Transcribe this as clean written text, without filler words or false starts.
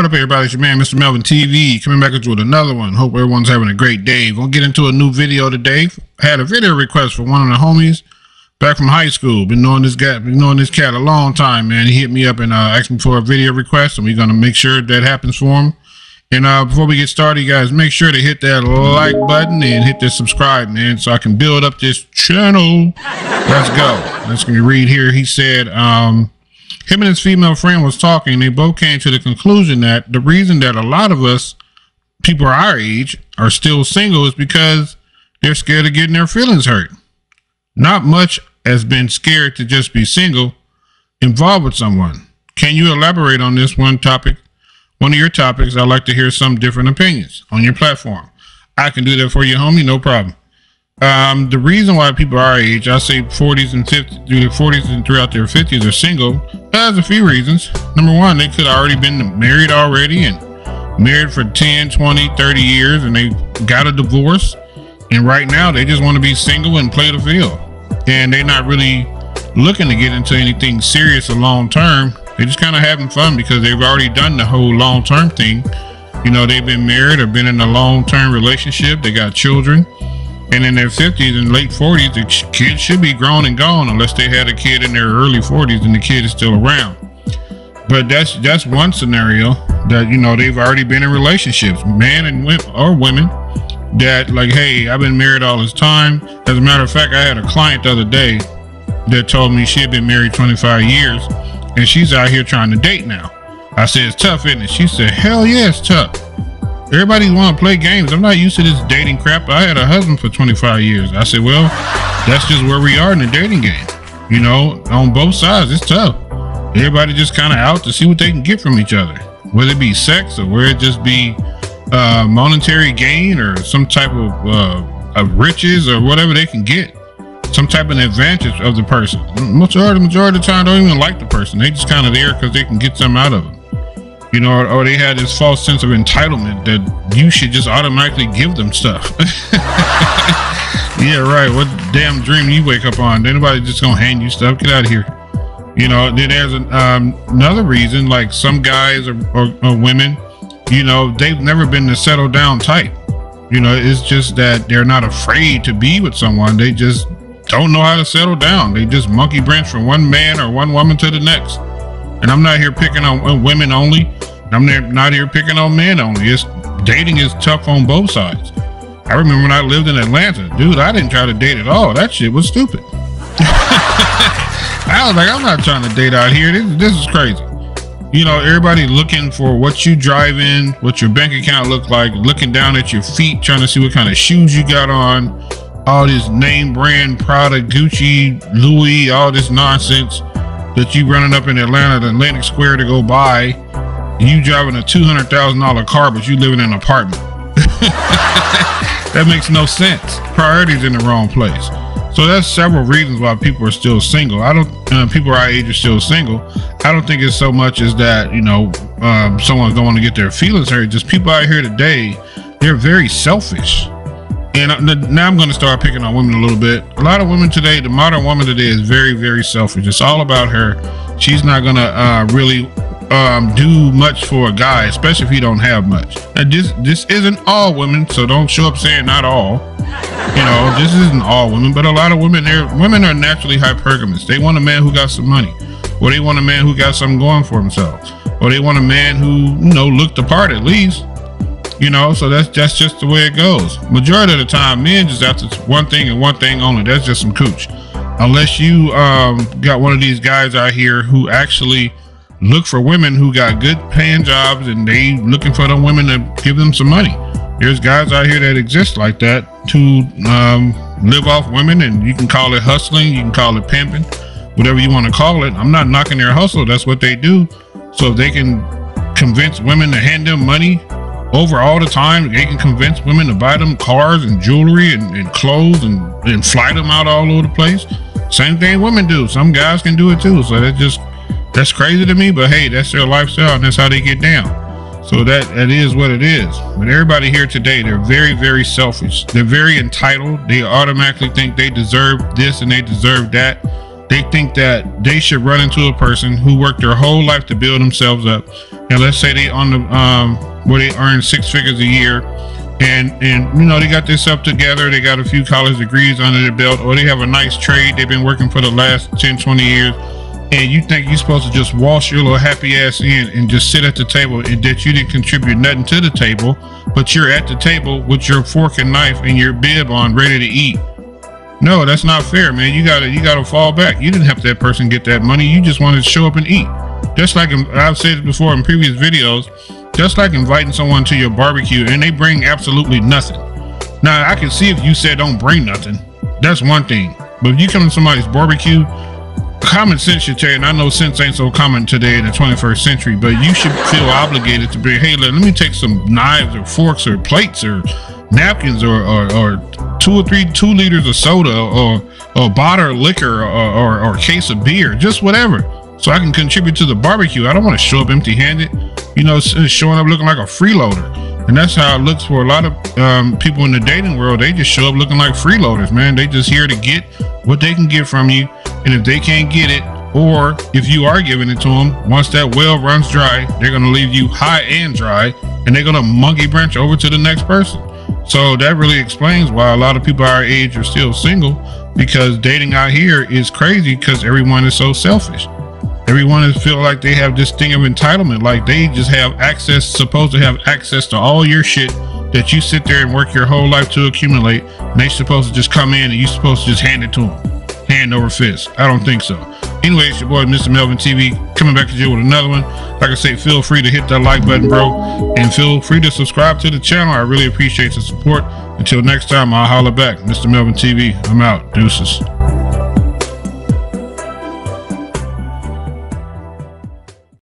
What up, everybody? It's your man, MrMelvinnTV, coming back with another one. Hope everyone's having a great day. We're gonna get into a new video today. I had a video request for one of the homies back from high school. Been knowing this cat a long time, man. He hit me up and asked me for a video request, and we're gonna make sure that happens for him. And before we get started, you guys, make sure to hit that like button and hit the subscribe, man, so I can build up this channel. Let's go. Let's read here. He said, him and his female friend was talking. They both came to the conclusion that the reason that a lot of us, people our age, are still single is because they're scared of getting their feelings hurt. Not much has been scared to just be single, involved with someone. Can you elaborate on this one topic? One of your topics. I'd like to hear some different opinions on your platform. I can do that for you, homie. No problem. The reason why people our age, I say 40s and 50s, through the 40s and throughout their 50s are single, there's a few reasons. Number one, they could have already been married already and married for 10, 20, 30 years, and they got a divorce. And right now they just want to be single and play the field. And they're not really looking to get into anything serious or long term. They're just kind of having fun because they've already done the whole long term thing. You know, they've been married or been in a long term relationship. They got children. And in their 50s and late 40s, the kid should be grown and gone unless they had a kid in their early 40s and the kid is still around. But that's one scenario that, you know, they've already been in relationships, men and women, that like, hey, I've been married all this time. As a matter of fact, I had a client the other day that told me she had been married 25 years and she's out here trying to date now. I said, it's tough, isn't it? She said, hell yeah, it's tough. Everybody want to play games. I'm not used to this dating crap. I had a husband for 25 years. I said, well, that's just where we are in the dating game. You know, on both sides, it's tough. Everybody just kind of out to see what they can get from each other, whether it be sex or whether it just be monetary gain or some type of riches or whatever they can get. Some type of advantage of the person. Majority of the time, don't even like the person. They just kind of there because they can get something out of them. You know, or they had this false sense of entitlement that you should just automatically give them stuff. Yeah, right. What damn dream you wake up on? Anybody just gonna hand you stuff? Get out of here. You know, then there's another reason, like some guys or women, you know, they've never been the settle down type. You know, it's just that they're not afraid to be with someone. They just don't know how to settle down. They just monkey branch from one man or one woman to the next. And I'm not here picking on women only. I'm not here picking on men only. Dating is tough on both sides. I remember when I lived in Atlanta, dude, I didn't try to date at all. That shit was stupid. I was like, I'm not trying to date out here. This is crazy. You know, everybody looking for what you drive in, what your bank account look like, looking down at your feet, trying to see what kind of shoes you got on, all this name brand, Prada, Gucci, Louis, all this nonsense that you running up in Atlanta to Atlantic Square to go buy. You driving a $200,000 car, but you live in an apartment. That makes no sense. Priorities in the wrong place. So that's several reasons why people are still single. People our age are still single. I don't think it's so much as that, you know, someone's don't want to get their feelings hurt. Just people out here today, they're very selfish. And now I'm going to start picking on women a little bit. A lot of women today, the modern woman today is very, very selfish. It's all about her. She's not going to really do much for a guy, especially if he don't have much. Now, this isn't all women, so don't show up saying not all. You know, this isn't all women, but a lot of women, women are naturally hypergamous. They want a man who got some money, or they want a man who got something going for himself, or they want a man who, you know, looked the part at least. You know, so that's just the way it goes. Majority of the time, men just after one thing and one thing only. That's just some cooch. Unless you got one of these guys out here who actually look for women who got good paying jobs and they looking for them women to give them some money. There's guys out here that exist like that to live off women, and you can call it hustling, you can call it pimping, whatever you want to call it. I'm not knocking their hustle. That's what they do. So if they can convince women to hand them money over all the time, they can convince women to buy them cars and jewelry and clothes and fly them out all over the place. Same thing women do. Some guys can do it too. So that's crazy to me, but hey, that's their lifestyle and that's how they get down. So that is what it is. But everybody here today, they're very, very selfish. They're very entitled. They automatically think they deserve this and they deserve that. they think that they should run into a person who worked their whole life to build themselves up. And let's say they on the where they earn 6 figures a year, and you know, they got this up together, they got a few college degrees under their belt, or they have a nice trade they've been working for the last 10-20 years, and you think you're supposed to just wash your little happy ass in and just sit at the table, and that you didn't contribute nothing to the table, but you're at the table with your fork and knife and your bib on, ready to eat. No, that's not fair, man. You gotta fall back. You didn't help that person get that money. You just wanted to show up and eat. Just like I've said it before in previous videos, just like inviting someone to your barbecue and they bring absolutely nothing. Now, I can see if you said don't bring nothing, that's one thing. But if you come to somebody's barbecue, common sense should tell you, and I know sense ain't so common today in the 21st century, but you should feel obligated to be, hey, let me take some knives or forks or plates or napkins or 2 or 3 2 liters of soda or a bottle of liquor or a case of beer, just whatever, so I can contribute to the barbecue. I don't want to show up empty-handed, you know, showing up looking like a freeloader. And that's how it looks for a lot of people in the dating world. They just show up looking like freeloaders, man. They just here to get what they can get from you, and if they can't get it, or if you are giving it to them, once that well runs dry, they're going to leave you high and dry, and they're going to monkey branch over to the next person. So that really explains why a lot of people our age are still single, because dating out here is crazy because everyone is so selfish. Everyone is feel like they have this thing of entitlement, like they just have access, supposed to have access to all your shit that you sit there and work your whole life to accumulate, and they supposed to just come in and you supposed to just hand it to them, hand over fist. I don't think so. Anyway, it's your boy MrMelvinnTV coming back to you with another one. Like I say, feel free to hit that like button, bro, and feel free to subscribe to the channel. I really appreciate the support. Until next time, I'll holler back. MrMelvinnTV, I'm out. Deuces.